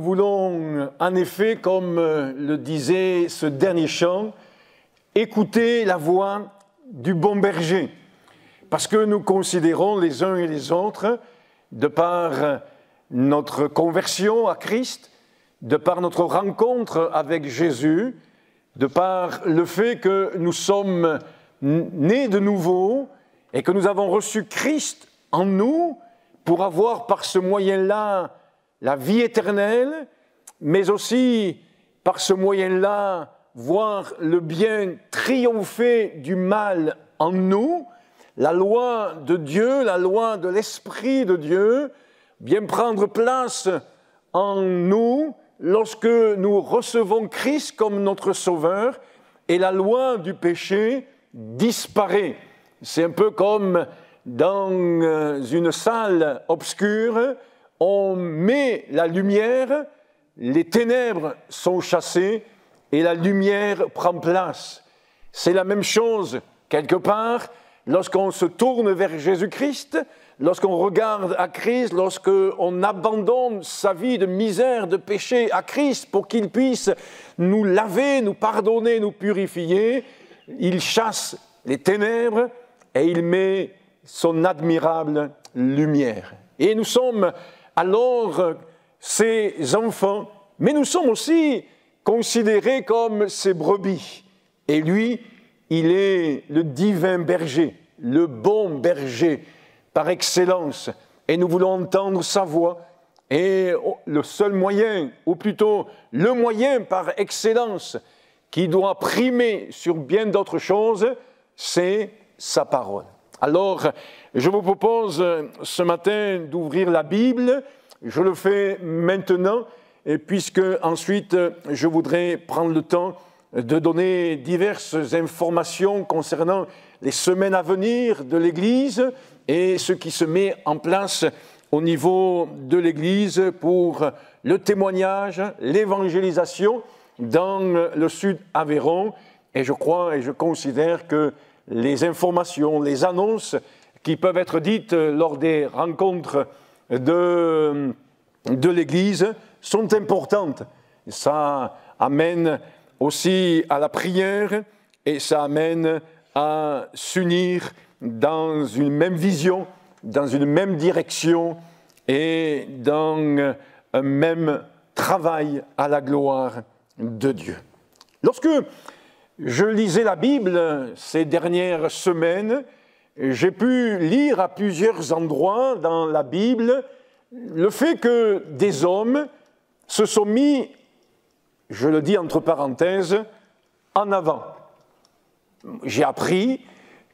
voulons en effet, comme le disait ce dernier chant, écouter la voix du bon berger, parce que nous considérons les uns et les autres, de par notre conversion à Christ, de par notre rencontre avec Jésus, de par le fait que nous sommes nés de nouveau et que nous avons reçu Christ en nous pour avoir par ce moyen-là la vie éternelle, mais aussi par ce moyen-là voir le bien triompher du mal en nous, la loi de Dieu, la loi de l'Esprit de Dieu, bien prendre place en nous lorsque nous recevons Christ comme notre Sauveur et la loi du péché disparaît. C'est un peu comme dans une salle obscure, on met la lumière, les ténèbres sont chassées et la lumière prend place. C'est la même chose, quelque part, lorsqu'on se tourne vers Jésus-Christ, lorsqu'on regarde à Christ, lorsqu'on abandonne sa vie de misère, de péché à Christ pour qu'il puisse nous laver, nous pardonner, nous purifier, il chasse les ténèbres et il met son admirable lumière. Et nous sommes alors ses enfants, mais nous sommes aussi considérés comme ses brebis. Et lui, il est le divin berger, le bon berger par excellence. Et nous voulons entendre sa voix. Et le seul moyen, ou plutôt le moyen par excellence, qui doit primer sur bien d'autres choses, c'est sa parole. Alors, je vous propose ce matin d'ouvrir la Bible. Je le fais maintenant, et puisque ensuite je voudrais prendre le temps de donner diverses informations concernant les semaines à venir de l'Église et ce qui se met en place au niveau de l'Église pour le témoignage, l'évangélisation dans le Sud Aveyron. Et je crois et je considère que les informations, les annonces qui peuvent être dites lors des rencontres de l'Église sont importantes. Ça amène aussi à la prière et ça amène à s'unir dans une même vision, dans une même direction et dans un même travail à la gloire de Dieu. Lorsque je lisais la Bible ces dernières semaines, j'ai pu lire à plusieurs endroits dans la Bible le fait que des hommes se sont mis, je le dis entre parenthèses, en avant. J'ai appris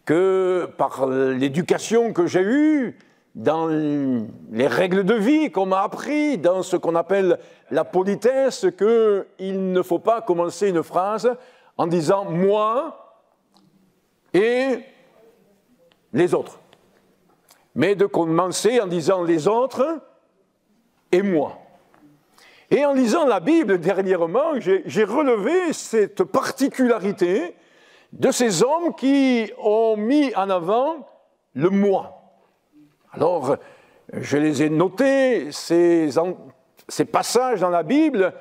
que par l'éducation que j'ai eue, dans les règles de vie qu'on m'a appris, dans ce qu'on appelle la politesse, qu'il ne faut pas commencer une phrase en disant « moi » et les autres, mais de commencer en disant « les autres » et « moi ». Et en lisant la Bible dernièrement, j'ai relevé cette particularité de ces hommes qui ont mis en avant le « moi ». Alors, je les ai notés, ces passages dans la Bible,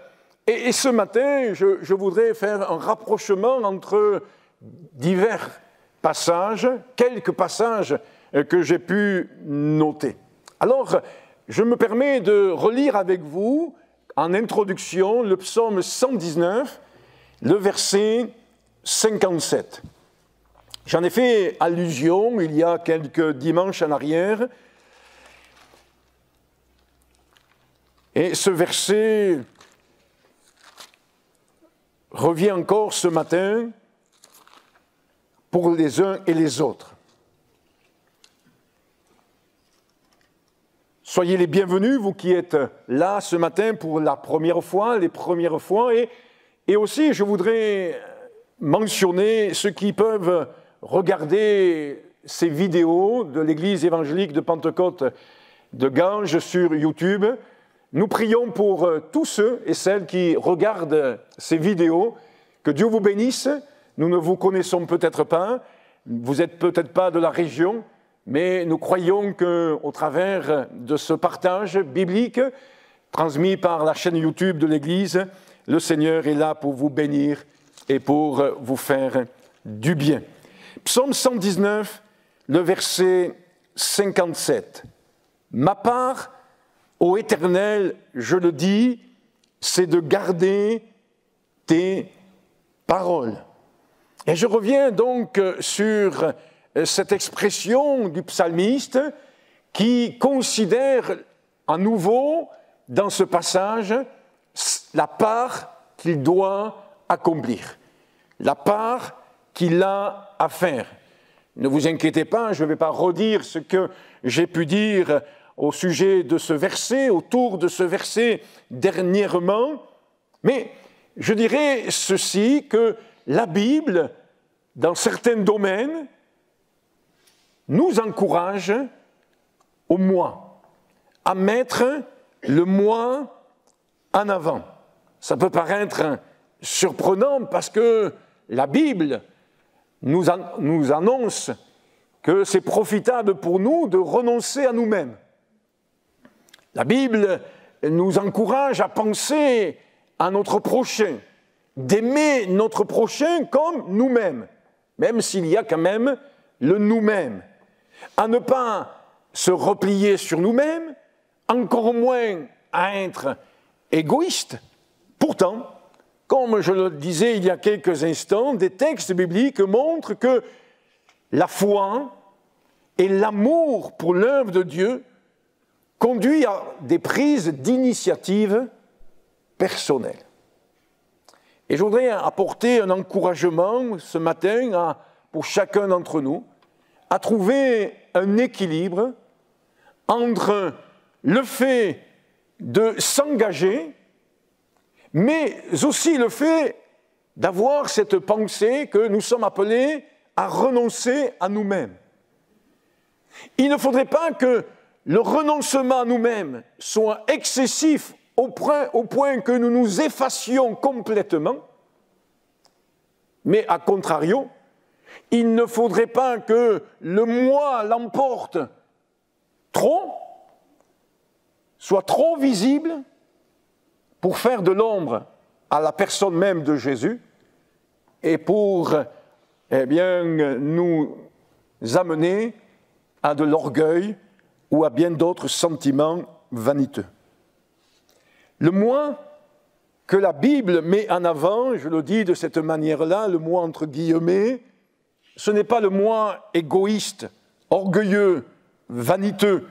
et ce matin, je voudrais faire un rapprochement entre divers passages, quelques passages que j'ai pu noter. Alors, je me permets de relire avec vous, en introduction, le psaume 119, le verset 57. J'en ai fait allusion il y a quelques dimanches en arrière, et ce verset revient encore ce matin pour les uns et les autres. Soyez les bienvenus, vous qui êtes là ce matin pour la première fois, les premières fois, et aussi je voudrais mentionner ceux qui peuvent regarder ces vidéos de l'Église évangélique de Pentecôte de Ganges sur YouTube. Nous prions pour tous ceux et celles qui regardent ces vidéos, que Dieu vous bénisse. Nous ne vous connaissons peut-être pas, vous n'êtes peut-être pas de la région, mais nous croyons qu'au travers de ce partage biblique, transmis par la chaîne YouTube de l'Église. Le Seigneur est là pour vous bénir et pour vous faire du bien. Psaume 119, le verset 57. « Ma part, ô Éternel, je le dis, c'est de garder tes paroles. » Et je reviens donc sur cette expression du psalmiste qui considère à nouveau dans ce passage la part qu'il doit accomplir, la part qu'il a à faire. Ne vous inquiétez pas, je ne vais pas redire ce que j'ai pu dire au sujet de ce verset, autour de ce verset dernièrement, mais je dirais ceci, que la Bible, dans certains domaines, nous encourage au moi, à mettre le moi en avant. Ça peut paraître surprenant parce que la Bible nous annonce que c'est profitable pour nous de renoncer à nous-mêmes. La Bible nous encourage à penser à notre prochain, d'aimer notre prochain comme nous-mêmes, même s'il y a quand même le nous-mêmes, à ne pas se replier sur nous-mêmes, encore moins à être égoïste. Pourtant, comme je le disais il y a quelques instants, des textes bibliques montrent que la foi et l'amour pour l'œuvre de Dieu conduit à des prises d'initiative personnelles. Et je voudrais apporter un encouragement ce matin pour chacun d'entre nous à trouver un équilibre entre le fait de s'engager, mais aussi le fait d'avoir cette pensée que nous sommes appelés à renoncer à nous-mêmes. Il ne faudrait pas que le renoncement à nous-mêmes soit excessif au point que nous nous effacions complètement, mais à contrario, il ne faudrait pas que le moi l'emporte trop, soit trop visible pour faire de l'ombre à la personne même de Jésus et pour nous amener à de l'orgueil ou à bien d'autres sentiments vaniteux. Le moi que la Bible met en avant, je le dis de cette manière-là, le moi entre guillemets, ce n'est pas le moi égoïste, orgueilleux, vaniteux,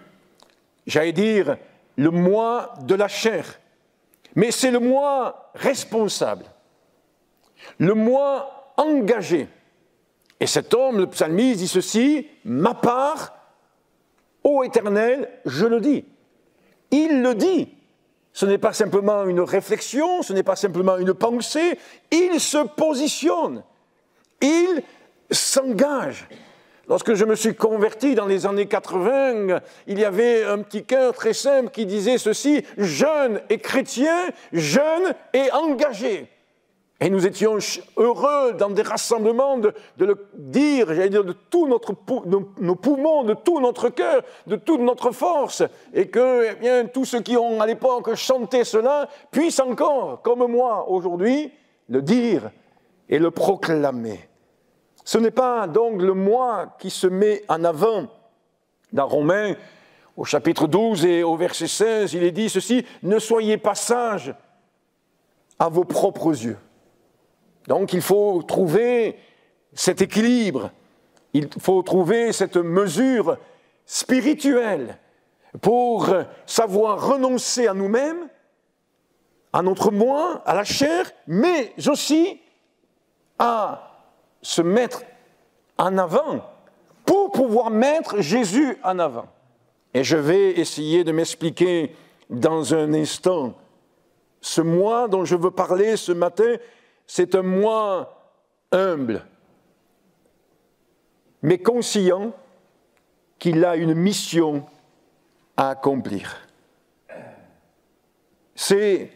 j'allais dire le moi de la chair, mais c'est le moi responsable, le moi engagé. Et cet homme, le psalmiste, dit ceci, « Ma part, ô Éternel, je le dis. » Il le dit. Ce n'est pas simplement une réflexion, ce n'est pas simplement une pensée, il se positionne, il s'engage. Lorsque je me suis converti dans les années 80, il y avait un petit chœur très simple qui disait ceci, « Jeune et chrétien, jeune et engagé ». Et nous étions heureux dans des rassemblements de le dire, j'allais dire, de tout nos poumons, de tout notre cœur, de toute notre force, et que tous ceux qui ont à l'époque chanté cela puissent encore, comme moi aujourd'hui, le dire et le proclamer. Ce n'est pas donc le moi qui se met en avant. Dans Romains, au chapitre 12 et au verset 16, il est dit ceci, « Ne soyez pas sages à vos propres yeux ». Donc il faut trouver cet équilibre, il faut trouver cette mesure spirituelle pour savoir renoncer à nous-mêmes, à notre moi, à la chair, mais aussi à se mettre en avant pour pouvoir mettre Jésus en avant. Et je vais essayer de m'expliquer dans un instant. Ce moi dont je veux parler ce matin, c'est un moi humble, mais conscient qu'il a une mission à accomplir. C'est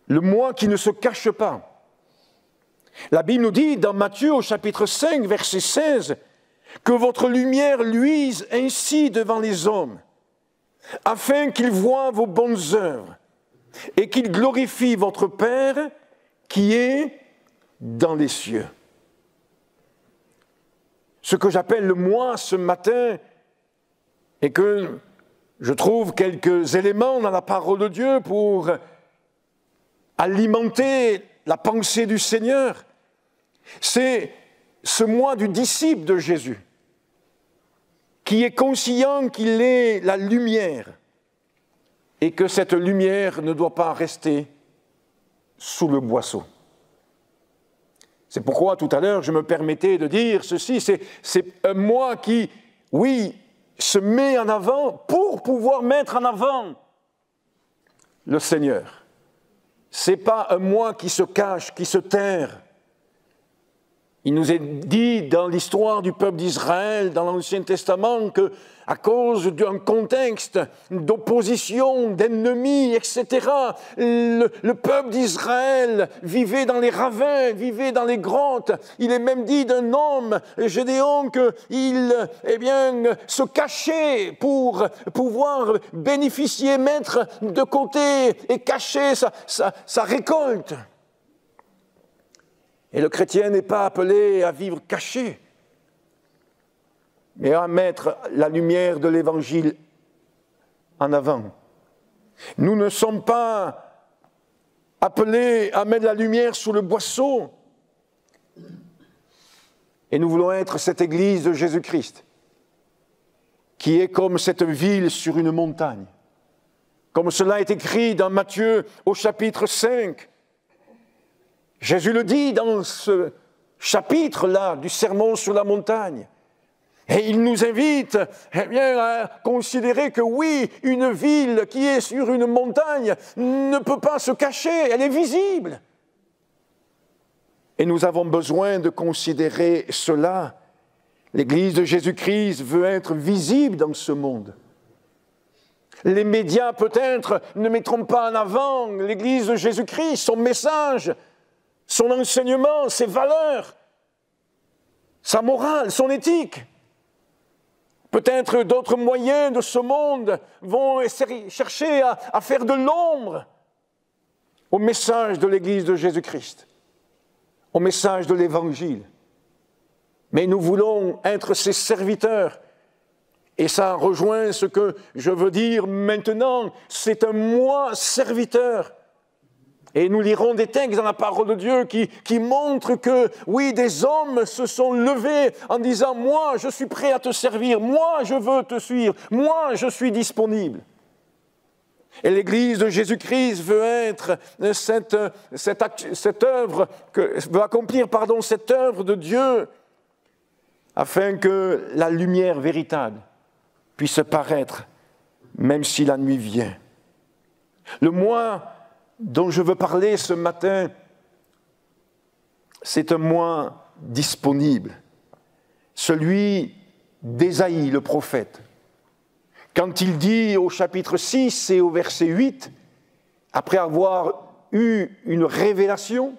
le moi qui ne se cache pas. La Bible nous dit dans Matthieu au chapitre 5, verset 16, que votre lumière luise ainsi devant les hommes, afin qu'il voie vos bonnes œuvres et qu'il glorifie votre Père qui est dans les cieux. Ce que j'appelle le moi ce matin, et que je trouve quelques éléments dans la parole de Dieu pour alimenter la pensée du Seigneur, c'est ce moi du disciple de Jésus, qui est conscient qu'il est la lumière et que cette lumière ne doit pas rester sous le boisseau. C'est pourquoi tout à l'heure je me permettais de dire ceci, c'est un moi qui, oui, se met en avant pour pouvoir mettre en avant le Seigneur. Ce n'est pas un moi qui se cache, qui se terre. Il nous est dit dans l'histoire du peuple d'Israël, dans l'Ancien Testament, qu'à cause d'un contexte d'opposition, d'ennemis, etc., le peuple d'Israël vivait dans les ravins, vivait dans les grottes. Il est même dit d'un homme, Gédéon, qu'il se cachait pour pouvoir bénéficier, mettre de côté et cacher sa récolte. Et le chrétien n'est pas appelé à vivre caché, mais à mettre la lumière de l'Évangile en avant. Nous ne sommes pas appelés à mettre la lumière sous le boisseau. Et nous voulons être cette Église de Jésus-Christ, qui est comme cette ville sur une montagne. Comme cela est écrit dans Matthieu au chapitre 5, Jésus le dit dans ce chapitre-là du Sermon sur la montagne. Et il nous invite à considérer que oui, une ville qui est sur une montagne ne peut pas se cacher, elle est visible. Et nous avons besoin de considérer cela. L'Église de Jésus-Christ veut être visible dans ce monde. Les médias peut-être ne mettront pas en avant l'Église de Jésus-Christ, son message, son enseignement, ses valeurs, sa morale, son éthique. Peut-être d'autres moyens de ce monde vont chercher à faire de l'ombre au message de l'Église de Jésus-Christ, au message de l'Évangile. Mais nous voulons être ses serviteurs. Et ça rejoint ce que je veux dire maintenant, c'est un moi serviteur. Et nous lirons des textes dans la parole de Dieu qui montrent que, oui, des hommes se sont levés en disant « Moi, je suis prêt à te servir. Moi, je veux te suivre. Moi, je suis disponible. » Et l'Église de Jésus-Christ veut être cette œuvre, veut accomplir cette œuvre de Dieu afin que la lumière véritable puisse paraître, même si la nuit vient. Le moi dont je veux parler ce matin, c'est un moi disponible, celui d'Ésaïe, le prophète. Quand il dit au chapitre 6 et au verset 8, après avoir eu une révélation,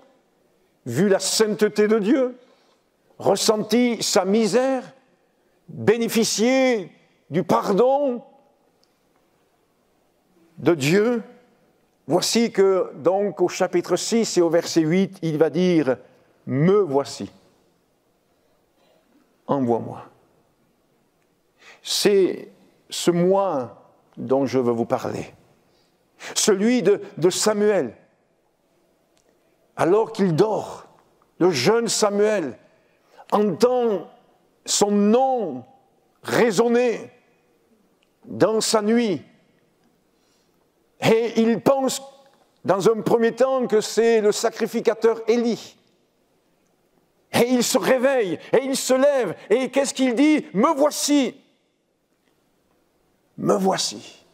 vu la sainteté de Dieu, ressenti sa misère, bénéficié du pardon de Dieu, voici que, donc, au chapitre 6 et au verset 8, il va dire « Me voici, envoie-moi ». C'est ce moi dont je veux vous parler, celui de Samuel. Alors qu'il dort, le jeune Samuel entend son nom résonner dans sa nuit. Et il pense, dans un premier temps, que c'est le sacrificateur Élie. Et il se réveille, et il se lève, et qu'est-ce qu'il dit ? « Me voici ! Me voici !»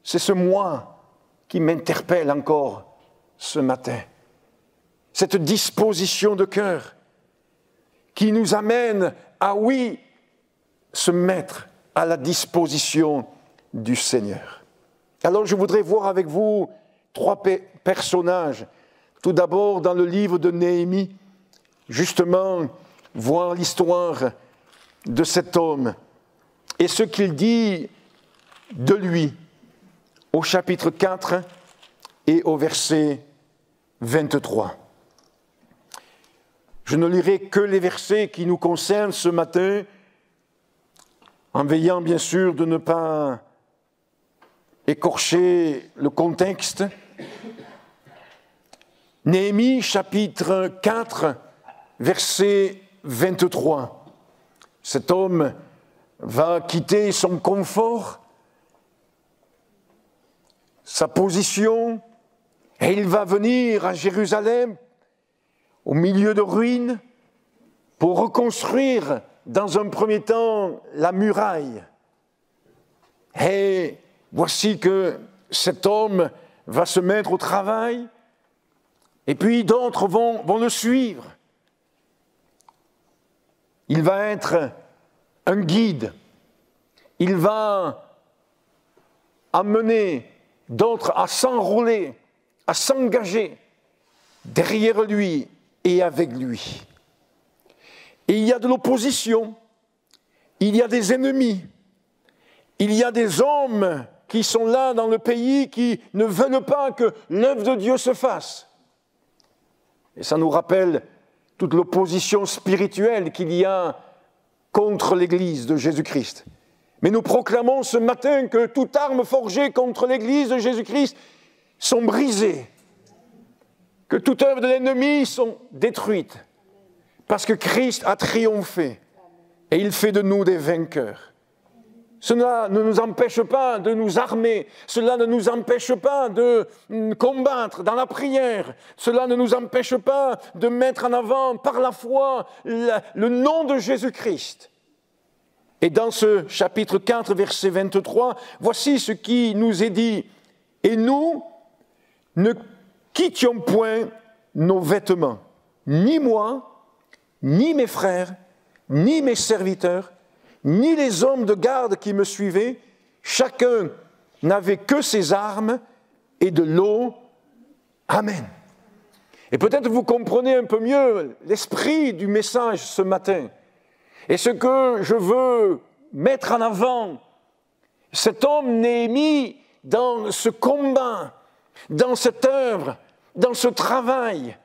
C'est ce moi qui m'interpelle encore ce matin. Cette disposition de cœur qui nous amène à, oui, se mettre à la disposition du Seigneur. Alors je voudrais voir avec vous 3 personnages. Tout d'abord dans le livre de Néhémie, justement voir l'histoire de cet homme et ce qu'il dit de lui, au chapitre 4 et au verset 23. Je ne lirai que les versets qui nous concernent ce matin, en veillant bien sûr de ne pas écorcher le contexte. Néhémie, chapitre 4, verset 23. Cet homme va quitter son confort, sa position, et il va venir à Jérusalem, au milieu de ruines, pour reconstruire dans un premier temps la muraille. Et voici que cet homme va se mettre au travail, et puis d'autres vont le suivre. Il va être un guide. Il va amener d'autres à s'enrôler, à s'engager derrière lui et avec lui. Et il y a de l'opposition, il y a des ennemis, il y a des hommes qui sont là dans le pays qui ne veulent pas que l'œuvre de Dieu se fasse. Et ça nous rappelle toute l'opposition spirituelle qu'il y a contre l'Église de Jésus-Christ. Mais nous proclamons ce matin que toute arme forgée contre l'Église de Jésus-Christ sont brisées, que toute œuvre de l'ennemi sont détruites, parce que Christ a triomphé et il fait de nous des vainqueurs. Cela ne nous empêche pas de nous armer, cela ne nous empêche pas de combattre dans la prière, cela ne nous empêche pas de mettre en avant par la foi le nom de Jésus-Christ. Et dans ce chapitre 4, verset 23, voici ce qui nous est dit. Et nous ne quittions point nos vêtements, ni moi, ni mes frères, ni mes serviteurs, ni les hommes de garde qui me suivaient, chacun n'avait que ses armes et de l'eau. Amen. Et peut-être vous comprenez un peu mieux l'esprit du message ce matin. Et ce que je veux mettre en avant, cet homme Néhémie, dans ce combat, dans cette œuvre, dans ce travail,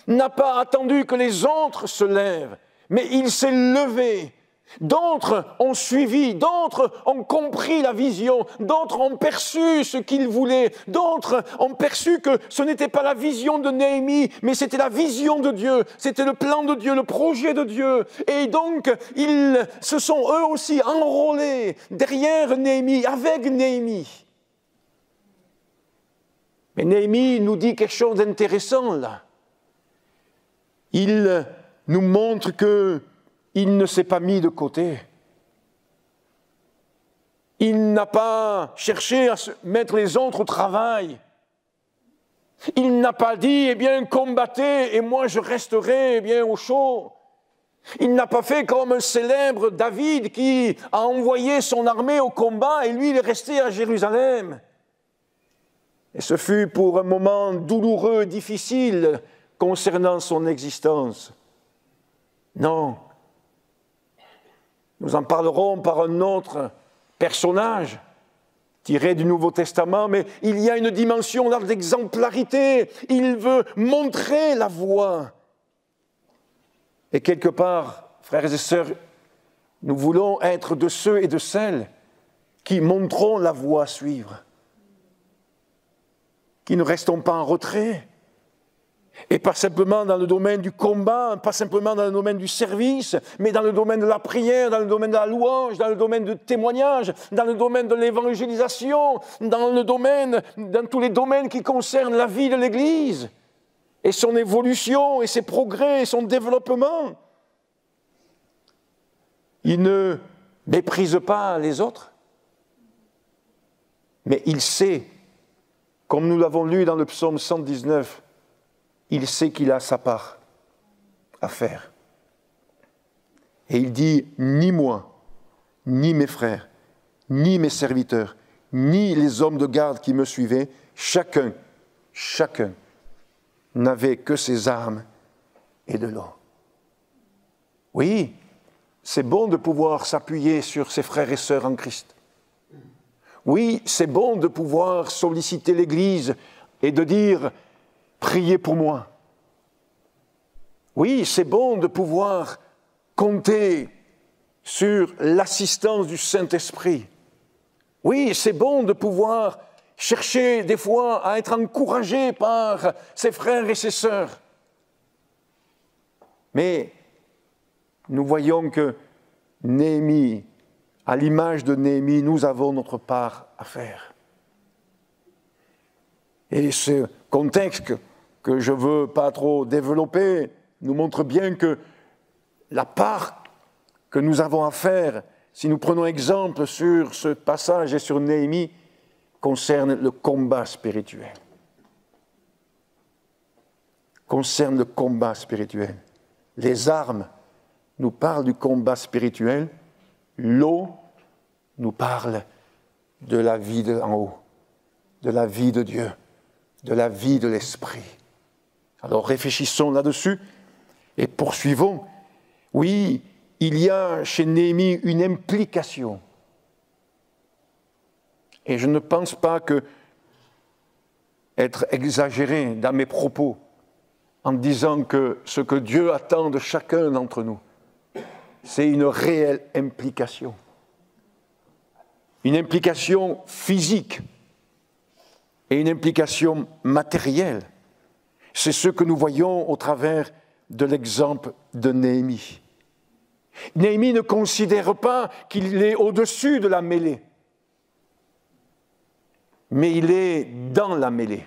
n'a pas attendu que les autres se lèvent, mais il s'est levé. D'autres ont suivi, d'autres ont compris la vision, d'autres ont perçu ce qu'il voulait, d'autres ont perçu que ce n'était pas la vision de Néhémie, mais c'était la vision de Dieu, c'était le plan de Dieu, le projet de Dieu. Et donc, ils se sont eux aussi enrôlés derrière Néhémie, avec Néhémie. Mais Néhémie nous dit quelque chose d'intéressant là. Il nous montre qu'il ne s'est pas mis de côté. Il n'a pas cherché à mettre les autres au travail. Il n'a pas dit, eh bien, combattez et moi je resterai, eh bien, au chaud. Il n'a pas fait comme un célèbre David qui a envoyé son armée au combat et lui, il est resté à Jérusalem. Et ce fut pour un moment douloureux, difficile concernant son existence. Non. Nous en parlerons par un autre personnage tiré du Nouveau Testament, mais il y a une dimension là d'exemplarité. Il veut montrer la voie. Et quelque part, frères et sœurs, nous voulons être de ceux et de celles qui montreront la voie à suivre, qui ne restons pas en retrait. Et pas simplement dans le domaine du combat, pas simplement dans le domaine du service, mais dans le domaine de la prière, dans le domaine de la louange, dans le domaine du témoignage, dans le domaine de l'évangélisation, dans tous les domaines qui concernent la vie de l'Église, et son évolution, et ses progrès, et son développement. Il ne méprise pas les autres, mais il sait, comme nous l'avons lu dans le psaume 119, il sait qu'il a sa part à faire. Et il dit, ni moi, ni mes frères, ni mes serviteurs, ni les hommes de garde qui me suivaient, chacun n'avait que ses armes et de l'eau. Oui, c'est bon de pouvoir s'appuyer sur ses frères et sœurs en Christ. Oui, c'est bon de pouvoir solliciter l'Église et de dire « priez pour moi ». Oui, c'est bon de pouvoir compter sur l'assistance du Saint-Esprit. Oui, c'est bon de pouvoir chercher des fois à être encouragé par ses frères et ses sœurs. Mais nous voyons que Néhémie, à l'image de Néhémie, nous avons notre part à faire. Et ce contexte que je ne veux pas trop développer nous montre bien que la part que nous avons à faire, si nous prenons exemple sur ce passage et sur Néhémie, concerne le combat spirituel. Concerne le combat spirituel. Les armes nous parlent du combat spirituel, l'eau nous parle de la vie en haut, de la vie de Dieu, de la vie de l'Esprit. Alors réfléchissons là-dessus et poursuivons. Oui, il y a chez Néhémie une implication. Et je ne pense pas être exagéré dans mes propos en disant que ce que Dieu attend de chacun d'entre nous, c'est une réelle implication. Une implication physique et une implication matérielle. C'est ce que nous voyons au travers de l'exemple de Néhémie. Néhémie ne considère pas qu'il est au-dessus de la mêlée, mais il est dans la mêlée.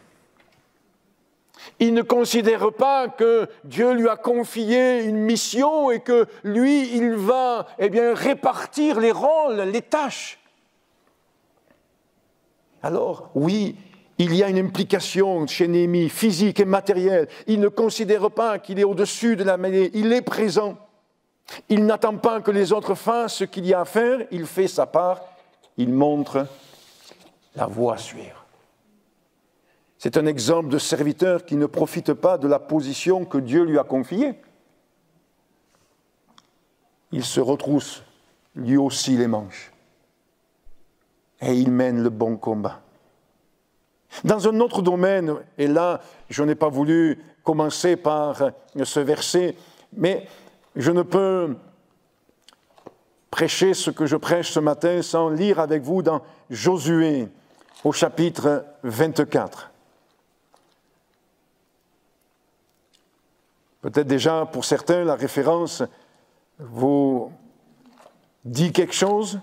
Il ne considère pas que Dieu lui a confié une mission et que lui, il va répartir les rôles, les tâches. Alors, oui, il y a une implication chez Néhémie, physique et matérielle. Il ne considère pas qu'il est au-dessus de la mêlée, il est présent. Il n'attend pas que les autres fassent ce qu'il y a à faire, il fait sa part, il montre la voie à suivre. C'est un exemple de serviteur qui ne profite pas de la position que Dieu lui a confiée. Il se retrousse lui aussi les manches et il mène le bon combat. Dans un autre domaine, et là, je n'ai pas voulu commencer par ce verset, mais je ne peux prêcher ce que je prêche ce matin sans lire avec vous dans Josué, au chapitre 24. Peut-être déjà, pour certains, la référence vous dit quelque chose.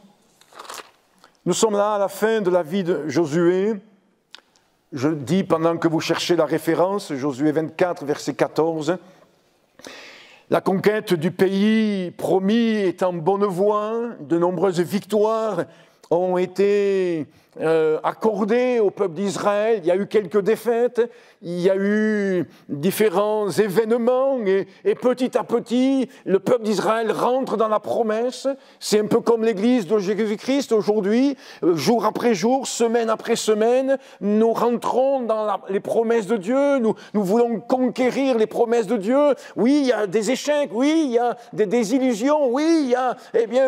Nous sommes là à la fin de la vie de Josué. Je dis, pendant que vous cherchez la référence, Josué 24, verset 14, la conquête du pays promis est en bonne voie, de nombreuses victoires ont été accordées au peuple d'Israël. Il y a eu quelques défaites, il y a eu différents événements et petit à petit, le peuple d'Israël rentre dans la promesse. C'est un peu comme l'Église de Jésus-Christ aujourd'hui, jour après jour, semaine après semaine, nous rentrons dans les promesses de Dieu, nous voulons conquérir les promesses de Dieu. Oui, il y a des échecs, oui, il y a des désillusions, oui, il y a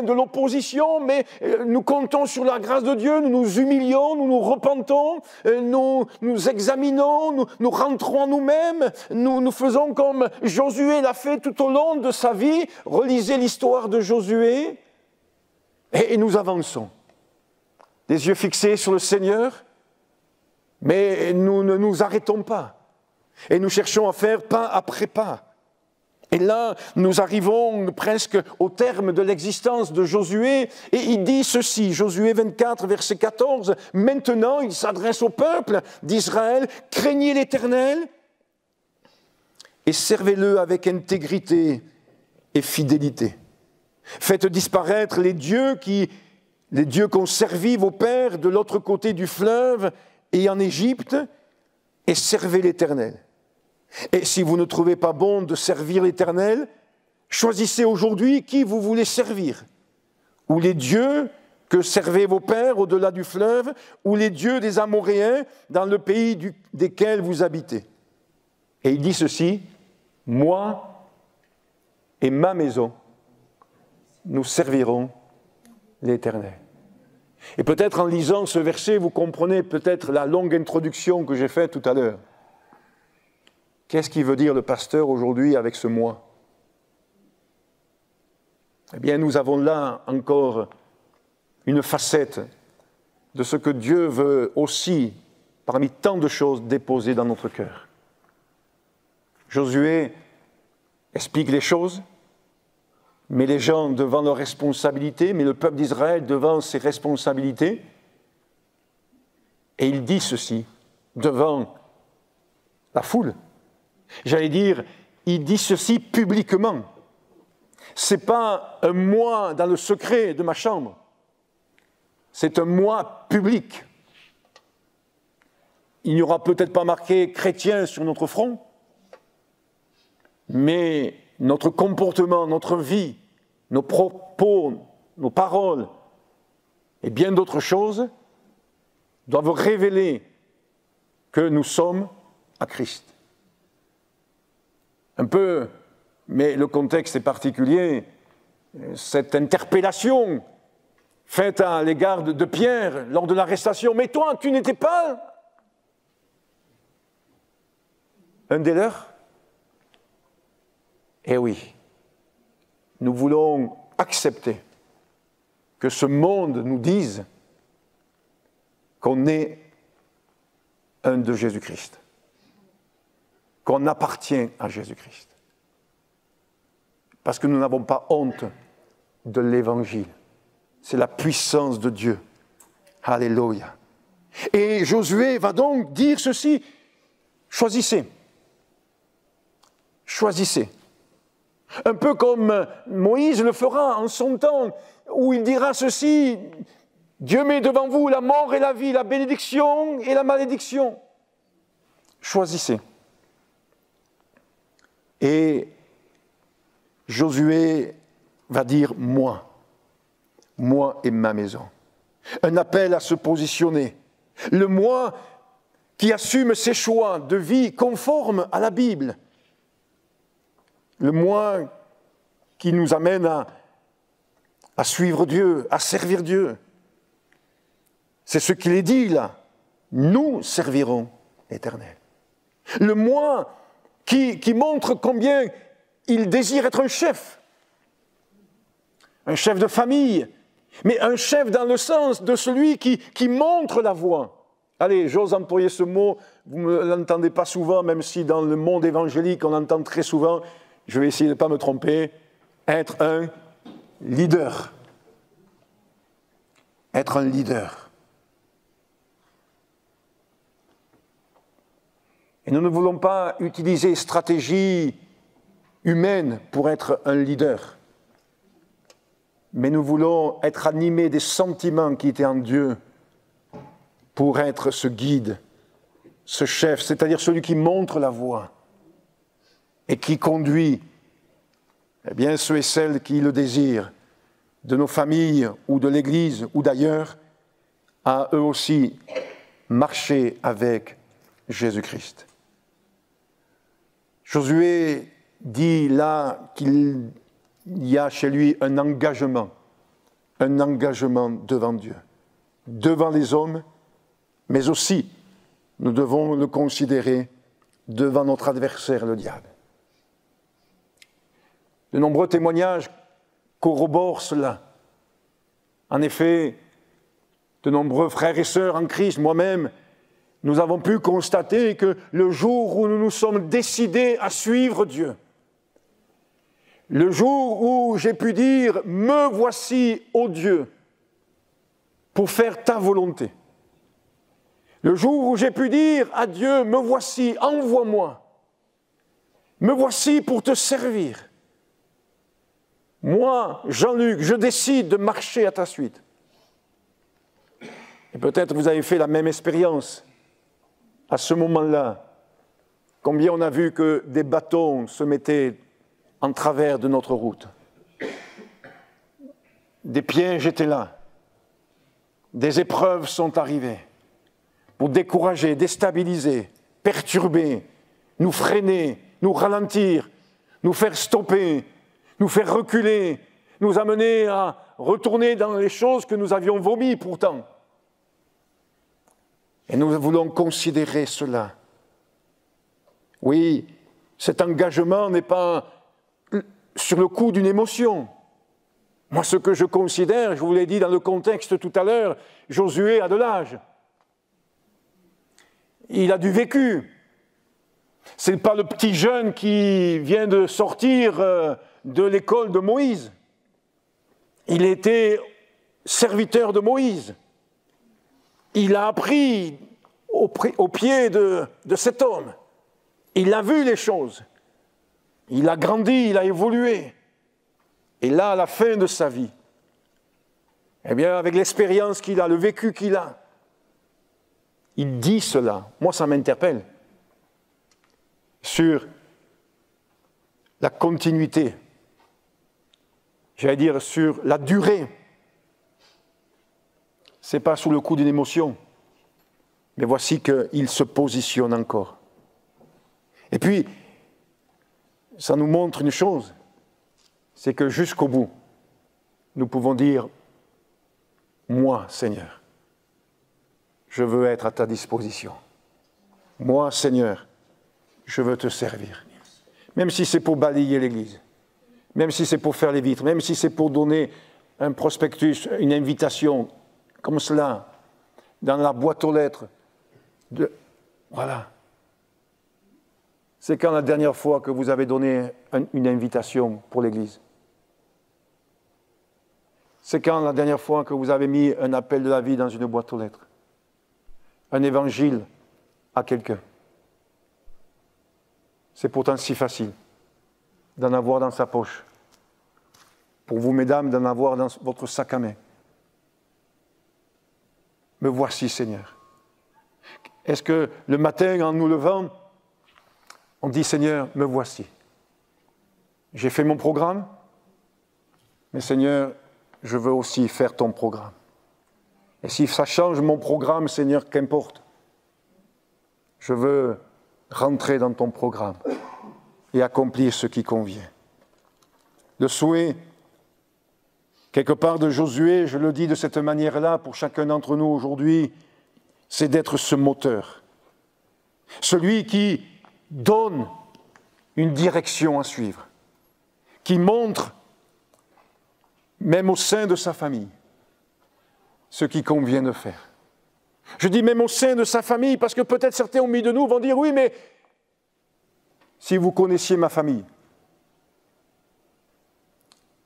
de l'opposition, mais nous comptons sur la grâce de Dieu, nous nous humilions, nous nous repentons, nous examinons, nous rentrons en nous-mêmes, nous faisons comme Josué l'a fait tout au long de sa vie. Relisez l'histoire de Josué et nous avançons. Les yeux fixés sur le Seigneur, mais nous ne nous arrêtons pas et nous cherchons à faire pas après pas. Et là, nous arrivons presque au terme de l'existence de Josué, et il dit ceci, Josué 24, verset 14, « Maintenant, il s'adresse au peuple d'Israël, craignez l'Éternel et servez-le avec intégrité et fidélité. Faites disparaître les dieux qu'ont servi vos pères de l'autre côté du fleuve et en Égypte, et servez l'Éternel. Et si vous ne trouvez pas bon de servir l'Éternel, choisissez aujourd'hui qui vous voulez servir. Ou les dieux que servaient vos pères au-delà du fleuve, ou les dieux des Amoréens dans le pays desquels vous habitez. » Et il dit ceci, « Moi et ma maison, nous servirons l'Éternel. » Et peut-être en lisant ce verset, vous comprenez peut-être la longue introduction que j'ai faite tout à l'heure. Qu'est-ce qu'il veut dire le pasteur aujourd'hui avec ce moi? Eh bien, nous avons là encore une facette de ce que Dieu veut aussi, parmi tant de choses, déposer dans notre cœur. Josué explique les choses, met les gens devant leurs responsabilités, met le peuple d'Israël devant ses responsabilités, et il dit ceci devant la foule. J'allais dire, il dit ceci publiquement. Ce n'est pas un moi dans le secret de ma chambre, c'est un moi public. Il n'y aura peut-être pas marqué chrétien sur notre front, mais notre comportement, notre vie, nos propos, nos paroles et bien d'autres choses doivent révéler que nous sommes à Christ. Un peu, mais le contexte est particulier, cette interpellation faite à l'égard de Pierre lors de l'arrestation. Mais toi, tu n'étais pas un des leurs? Eh oui, nous voulons accepter que ce monde nous dise qu'on est un de Jésus-Christ, qu'on appartient à Jésus-Christ. Parce que nous n'avons pas honte de l'Évangile. C'est la puissance de Dieu. Alléluia. Et Josué va donc dire ceci, choisissez. Choisissez. Un peu comme Moïse le fera en son temps, où il dira ceci, Dieu met devant vous la mort et la vie, la bénédiction et la malédiction. Choisissez. Et Josué va dire moi et ma maison. Un appel à se positionner. Le moi qui assume ses choix de vie conformes à la Bible. Le moi qui nous amène à suivre Dieu, à servir Dieu. C'est ce qu'il est dit là. Nous servirons l'Éternel. Le moi qui montre combien il désire être un chef de famille, mais un chef dans le sens de celui qui montre la voie. Allez, j'ose employer ce mot, vous ne l'entendez pas souvent, même si dans le monde évangélique on l'entend très souvent, je vais essayer de ne pas me tromper, être un leader. Être un leader. Et nous ne voulons pas utiliser stratégie humaine pour être un leader. Mais nous voulons être animés des sentiments qui étaient en Dieu pour être ce guide, ce chef, c'est-à-dire celui qui montre la voie et qui conduit eh bien, ceux et celles qui le désirent, de nos familles ou de l'Église ou d'ailleurs, à eux aussi marcher avec Jésus-Christ. Josué dit là qu'il y a chez lui un engagement devant Dieu, devant les hommes, mais aussi, nous devons le considérer devant notre adversaire, le diable. De nombreux témoignages corroborent cela. En effet, de nombreux frères et sœurs en Christ, moi-même, nous avons pu constater que le jour où nous nous sommes décidés à suivre Dieu, le jour où j'ai pu dire « Me voici, ô Dieu, pour faire ta volonté », le jour où j'ai pu dire à Dieu « Me voici, envoie-moi, me voici pour te servir », moi, Jean-Luc, je décide de marcher à ta suite. Et peut-être vous avez fait la même expérience à ce moment-là. Combien on a vu que des bâtons se mettaient en travers de notre route. Des pièges étaient là. Des épreuves sont arrivées pour décourager, déstabiliser, perturber, nous freiner, nous ralentir, nous faire stopper, nous faire reculer, nous amener à retourner dans les choses que nous avions vomies pourtant. Et nous voulons considérer cela. Oui, cet engagement n'est pas sur le coup d'une émotion. Moi, ce que je considère, je vous l'ai dit dans le contexte tout à l'heure, Josué a de l'âge. Il a du vécu. Ce n'est pas le petit jeune qui vient de sortir de l'école de Moïse. Il était serviteur de Moïse. Il a appris au pied de cet homme. Il a vu les choses. Il a grandi, il a évolué. Et là, à la fin de sa vie, eh bien, avec l'expérience qu'il a, le vécu qu'il a, il dit cela. Moi, ça m'interpelle. Sur la continuité, j'allais dire sur la durée. Ce n'est pas sous le coup d'une émotion, mais voici qu'il se positionne encore. Et puis, ça nous montre une chose, c'est que jusqu'au bout, nous pouvons dire « Moi, Seigneur, je veux être à ta disposition. Moi, Seigneur, je veux te servir. » Même si c'est pour balayer l'église, même si c'est pour faire les vitres, même si c'est pour donner un prospectus, une invitation, comme cela, dans la boîte aux lettres. Voilà. C'est quand la dernière fois que vous avez donné une invitation pour l'église? C'est quand la dernière fois que vous avez mis un appel de la vie dans une boîte aux lettres? Un évangile à quelqu'un? C'est pourtant si facile d'en avoir dans sa poche. Pour vous, mesdames, d'en avoir dans votre sac à main. Me voici, Seigneur. Est-ce que le matin, en nous levant, on dit, Seigneur, me voici. J'ai fait mon programme, mais Seigneur, je veux aussi faire ton programme. Et si ça change mon programme, Seigneur, qu'importe. Je veux rentrer dans ton programme et accomplir ce qui convient. Le souhait, quelque part de Josué, je le dis de cette manière-là pour chacun d'entre nous aujourd'hui, c'est d'être ce moteur. Celui qui donne une direction à suivre, qui montre, même au sein de sa famille, ce qu'il convient de faire. Je dis même au sein de sa famille, parce que peut-être certains au milieu de nous vont dire, oui, mais si vous connaissiez ma famille,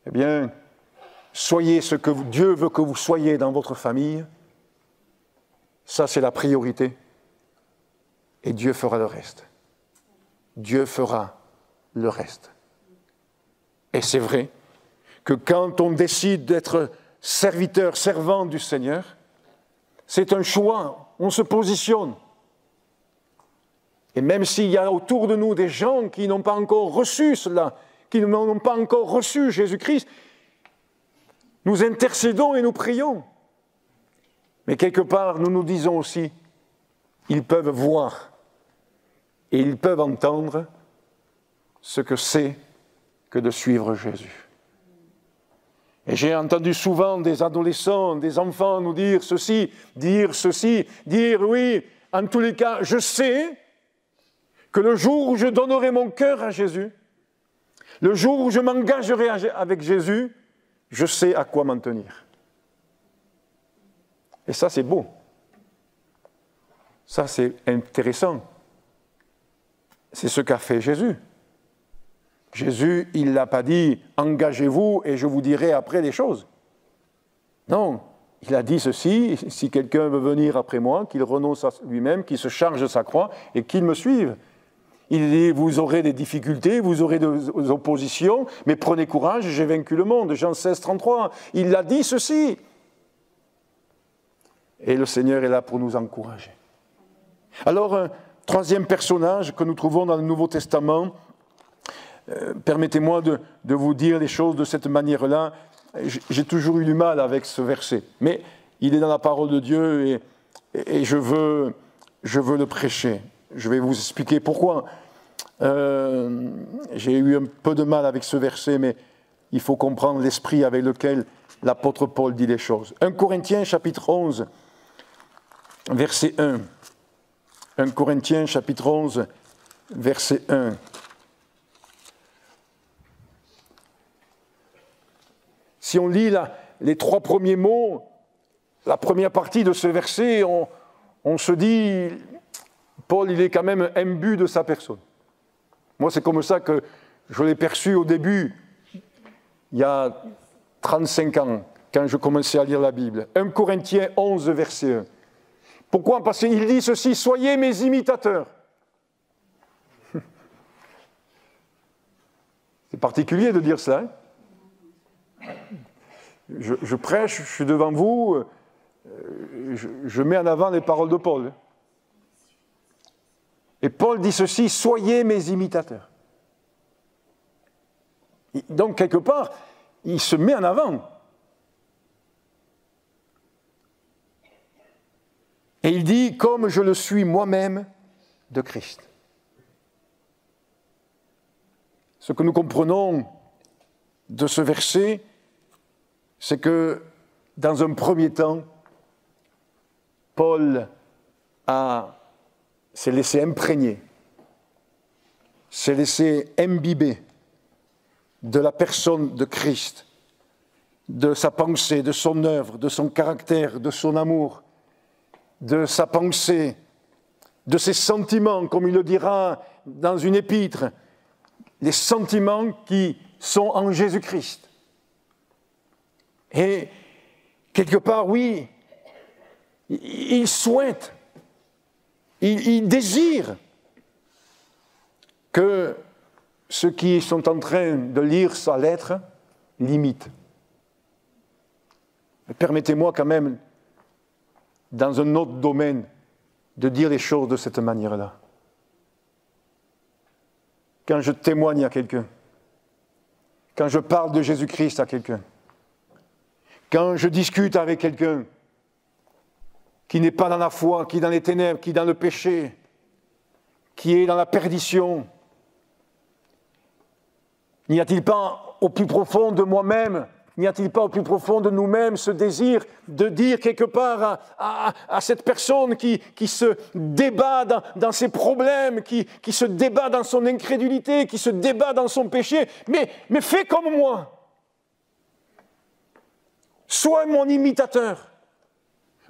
eh bien, soyez ce que Dieu veut que vous soyez dans votre famille, ça c'est la priorité, et Dieu fera le reste. Dieu fera le reste. Et c'est vrai que quand on décide d'être serviteur, servant du Seigneur, c'est un choix, on se positionne. Et même s'il y a autour de nous des gens qui n'ont pas encore reçu cela, qui n'ont pas encore reçu Jésus-Christ, nous intercédons et nous prions. Mais quelque part, nous nous disons aussi, ils peuvent voir et ils peuvent entendre ce que c'est que de suivre Jésus. Et j'ai entendu souvent des adolescents, des enfants nous dire ceci, dire oui, en tous les cas, je sais que le jour où je donnerai mon cœur à Jésus, le jour où je m'engagerai avec Jésus, je sais à quoi m'en tenir. Et ça, c'est beau. Ça, c'est intéressant. C'est ce qu'a fait Jésus. Jésus, il ne l'a pas dit « engagez-vous et je vous dirai après les choses ». Non, il a dit ceci, si quelqu'un veut venir après moi, qu'il renonce à lui-même, qu'il se charge de sa croix et qu'il me suive. Il dit « vous aurez des difficultés, vous aurez des oppositions, mais prenez courage, j'ai vaincu le monde ». Jean 16, 33, il a dit ceci. Et le Seigneur est là pour nous encourager. Alors, un troisième personnage que nous trouvons dans le Nouveau Testament, permettez-moi de vous dire les choses de cette manière-là. J'ai toujours eu du mal avec ce verset, mais il est dans la parole de Dieu et je veux le prêcher. Je vais vous expliquer pourquoi. J'ai eu un peu de mal avec ce verset, mais il faut comprendre l'esprit avec lequel l'apôtre Paul dit les choses. 1 Corinthiens chapitre 11, verset 1. 1 Corinthiens chapitre 11, verset 1. Si on lit les 3 premiers mots, la première partie de ce verset, on se dit, Paul, il est quand même imbu de sa personne. Moi, c'est comme ça que je l'ai perçu au début, il y a 35 ans, quand je commençais à lire la Bible. 1 Corinthiens 11, verset 1. Pourquoi? Parce qu'il dit ceci, « Soyez mes imitateurs ». C'est particulier de dire ça. Hein? Je prêche, je suis devant vous, je mets en avant les paroles de Paul. Et Paul dit ceci, « Soyez mes imitateurs ». Donc, quelque part, il se met en avant. Et il dit, comme je le suis moi-même de Christ. Ce que nous comprenons de ce verset, c'est que, dans un premier temps, Paul s'est laissé imprégner, s'est laissé imbiber de la personne de Christ, de sa pensée, de son œuvre, de son caractère, de son amour, de sa pensée, de ses sentiments, comme il le dira dans une épître, les sentiments qui sont en Jésus-Christ. Et quelque part, oui, il souhaite, il désire que ceux qui sont en train de lire sa lettre l'imitent. Permettez-moi quand même, dans un autre domaine, de dire les choses de cette manière-là. Quand je témoigne à quelqu'un, quand je parle de Jésus-Christ à quelqu'un, quand je discute avec quelqu'un qui n'est pas dans la foi, qui est dans les ténèbres, qui est dans le péché, qui est dans la perdition, n'y a-t-il pas au plus profond de moi-même, n'y a-t-il pas au plus profond de nous-mêmes ce désir de dire quelque part à cette personne qui se débat dans ses problèmes, qui se débat dans son incrédulité, qui se débat dans son péché, mais fais comme moi. Sois mon imitateur.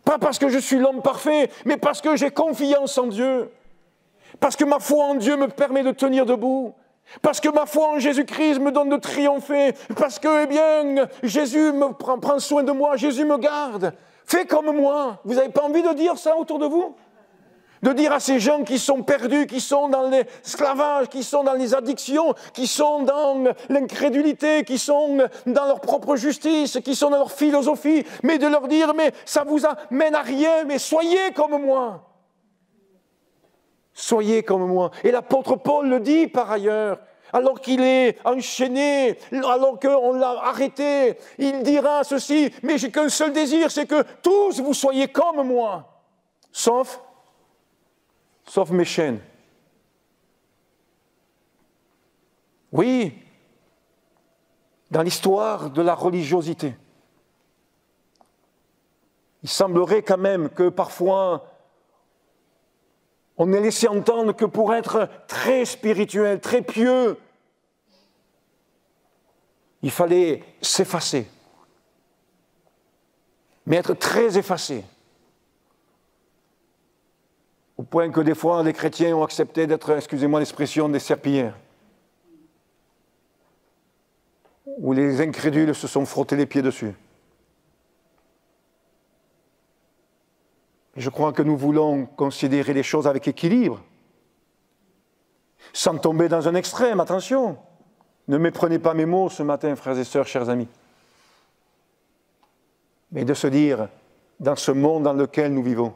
Pas parce que je suis l'homme parfait, mais parce que j'ai confiance en Dieu. Parce que ma foi en Dieu me permet de tenir debout. Parce que ma foi en Jésus-Christ me donne de triompher. Parce que, eh bien, Jésus prend soin de moi, Jésus me garde. Fais comme moi. Vous n'avez pas envie de dire ça autour de vous? De dire à ces gens qui sont perdus, qui sont dans l'esclavage, qui sont dans les addictions, qui sont dans l'incrédulité, qui sont dans leur propre justice, qui sont dans leur philosophie, mais de leur dire, mais ça vous amène à rien, mais soyez comme moi. Soyez comme moi. Et l'apôtre Paul le dit par ailleurs, alors qu'il est enchaîné, alors qu'on l'a arrêté, il dira ceci, mais j'ai qu'un seul désir, c'est que tous vous soyez comme moi, sauf mes chaînes. Oui, dans l'histoire de la religiosité, il semblerait quand même que parfois on ait laissé entendre que pour être très spirituel, très pieux, il fallait s'effacer, mais être très effacé. Au point que des fois, les chrétiens ont accepté d'être, excusez-moi l'expression, des serpillères. Où les incrédules se sont frottés les pieds dessus. Je crois que nous voulons considérer les choses avec équilibre, sans tomber dans un extrême, attention. Ne méprenez pas mes mots ce matin, frères et sœurs, chers amis. Mais de se dire, dans ce monde dans lequel nous vivons,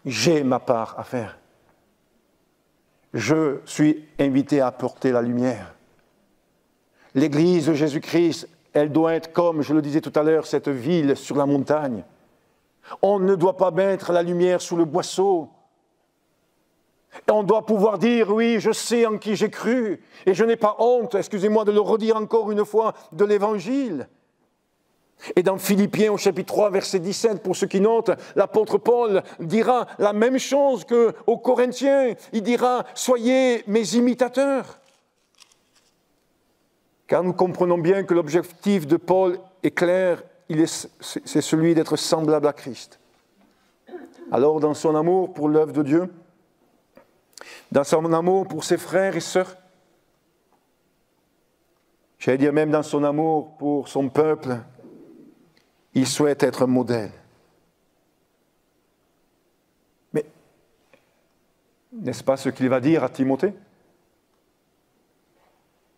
j'ai ma part à faire. Je suis invité à apporter la lumière. L'Église de Jésus-Christ, elle doit être comme, je le disais tout à l'heure, cette ville sur la montagne. On ne doit pas mettre la lumière sous le boisseau. Et on doit pouvoir dire, oui, je sais en qui j'ai cru, et je n'ai pas honte, excusez-moi de le redire encore une fois, de l'Évangile. Et dans Philippiens au chapitre 3, verset 17, pour ceux qui notent, l'apôtre Paul dira la même chose qu'aux Corinthiens. Il dira, soyez mes imitateurs. Car nous comprenons bien que l'objectif de Paul est clair, c'est celui d'être semblable à Christ. Alors, dans son amour pour l'œuvre de Dieu, dans son amour pour ses frères et sœurs, j'allais dire même dans son amour pour son peuple, il souhaite être un modèle. Mais, n'est-ce pas ce qu'il va dire à Timothée?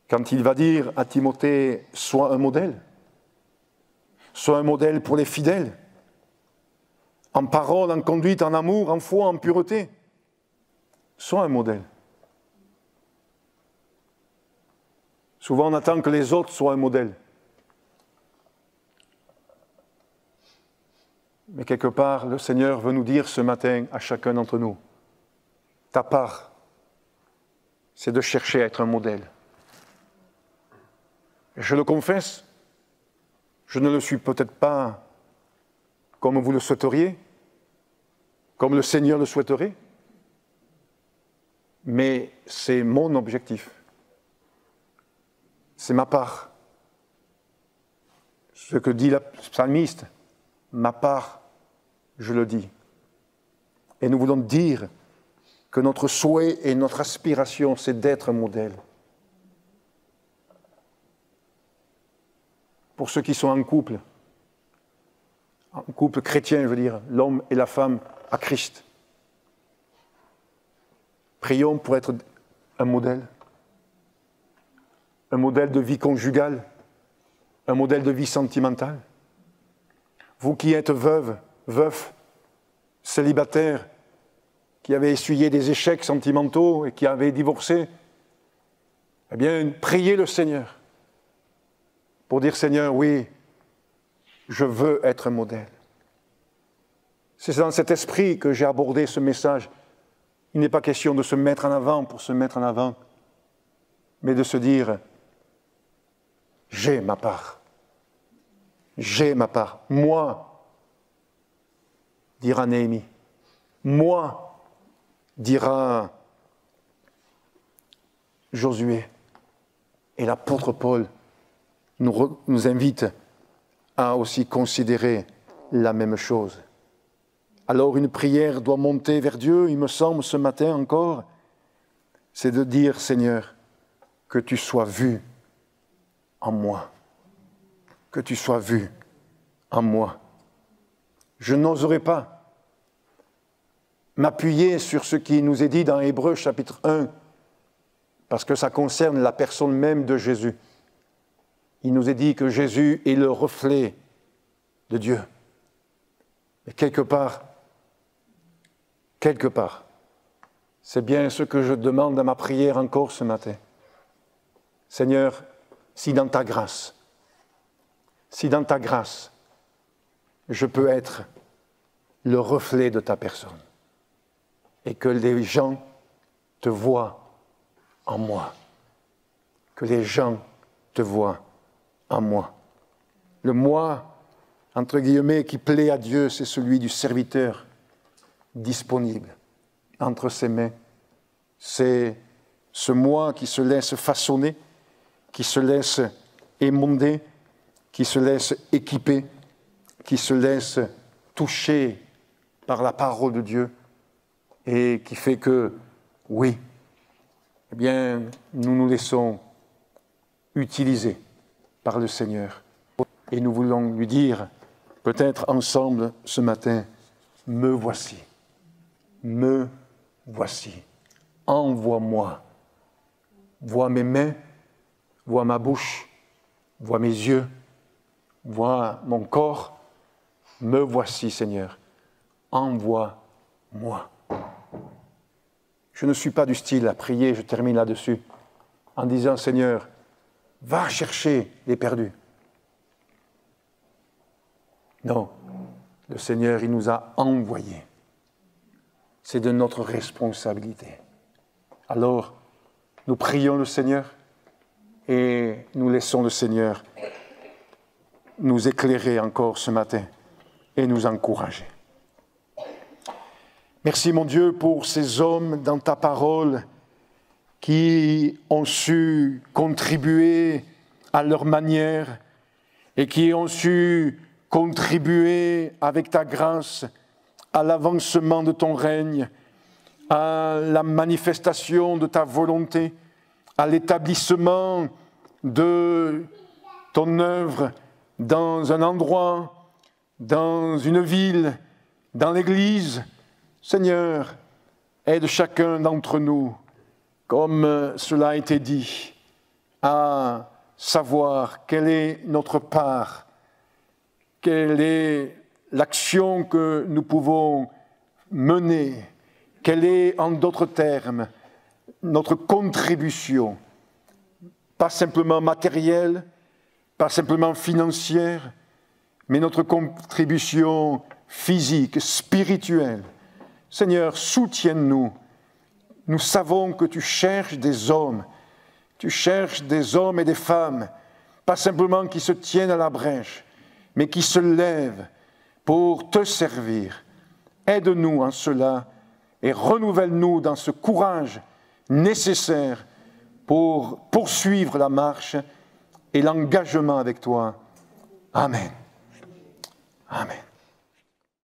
Quand il va dire à Timothée, sois un modèle pour les fidèles, en parole, en conduite, en amour, en foi, en pureté. Sois un modèle. Souvent, on attend que les autres soient un modèle. Mais quelque part, le Seigneur veut nous dire ce matin à chacun d'entre nous, ta part, c'est de chercher à être un modèle. Je le confesse, je ne le suis peut-être pas comme vous le souhaiteriez, comme le Seigneur le souhaiterait, mais c'est mon objectif. C'est ma part. Ce que dit le psalmiste, ma part, je le dis. Et nous voulons dire que notre souhait et notre aspiration, c'est d'être un modèle. Pour ceux qui sont en couple chrétien, je veux dire, l'homme et la femme à Christ. Prions pour être un modèle de vie conjugale, un modèle de vie sentimentale. Vous qui êtes veuf, célibataire, qui avez essuyé des échecs sentimentaux et qui avez divorcé, eh bien, priez le Seigneur pour dire, Seigneur, oui, je veux être un modèle. C'est dans cet esprit que j'ai abordé ce message. Il n'est pas question de se mettre en avant pour se mettre en avant, mais de se dire, j'ai ma part. J'ai ma part. Moi, dira Néhémie. Moi, dira Josué. Et l'apôtre Paul nous invite à aussi considérer la même chose. Alors une prière doit monter vers Dieu, il me semble, ce matin encore, c'est de dire, Seigneur, que tu sois vu en moi. Que tu sois vu en moi. Je n'oserais pas m'appuyer sur ce qui nous est dit dans Hébreux chapitre 1, parce que ça concerne la personne même de Jésus. Il nous est dit que Jésus est le reflet de Dieu. Mais quelque part, c'est bien ce que je demande à ma prière encore ce matin. Seigneur, si dans ta grâce, je peux être le reflet de ta personne et que les gens te voient en moi, que les gens te voient en moi. Le moi, entre guillemets, qui plaît à Dieu, c'est celui du serviteur disponible entre ses mains. C'est ce moi qui se laisse façonner, qui se laisse émonder, qui se laisse équiper, qui se laisse toucher par la parole de Dieu et qui fait que, oui, eh bien, nous nous laissons utiliser par le Seigneur. Et nous voulons lui dire, peut-être ensemble ce matin, me voici, envoie-moi, vois mes mains, vois ma bouche, vois mes yeux, vois mon corps, me voici Seigneur, envoie-moi. Je ne suis pas du style à prier, je termine là-dessus, en disant Seigneur, va chercher les perdus. Non, le Seigneur, il nous a envoyés. c'est de notre responsabilité. Alors, nous prions le Seigneur et nous laissons le Seigneur nous éclairer encore ce matin et nous encourager. Merci mon Dieu pour ces hommes dans ta parole qui ont su contribuer à leur manière et qui ont su contribuer avec ta grâce à l'avancement de ton règne, à la manifestation de ta volonté, à l'établissement de ton œuvre dans un endroit, dans une ville, dans l'Église. Seigneur, aide chacun d'entre nous, comme cela a été dit, à savoir quelle est notre part, quelle est l'action que nous pouvons mener, quelle est, en d'autres termes, notre contribution, pas simplement matérielle, pas simplement financière, mais notre contribution physique, spirituelle. Seigneur, soutiens-nous. Nous savons que tu cherches des hommes et des femmes, pas simplement qui se tiennent à la brèche, mais qui se lèvent pour te servir. Aide-nous en cela et renouvelle-nous dans ce courage nécessaire pour poursuivre la marche et l'engagement avec toi. Amen. Amen.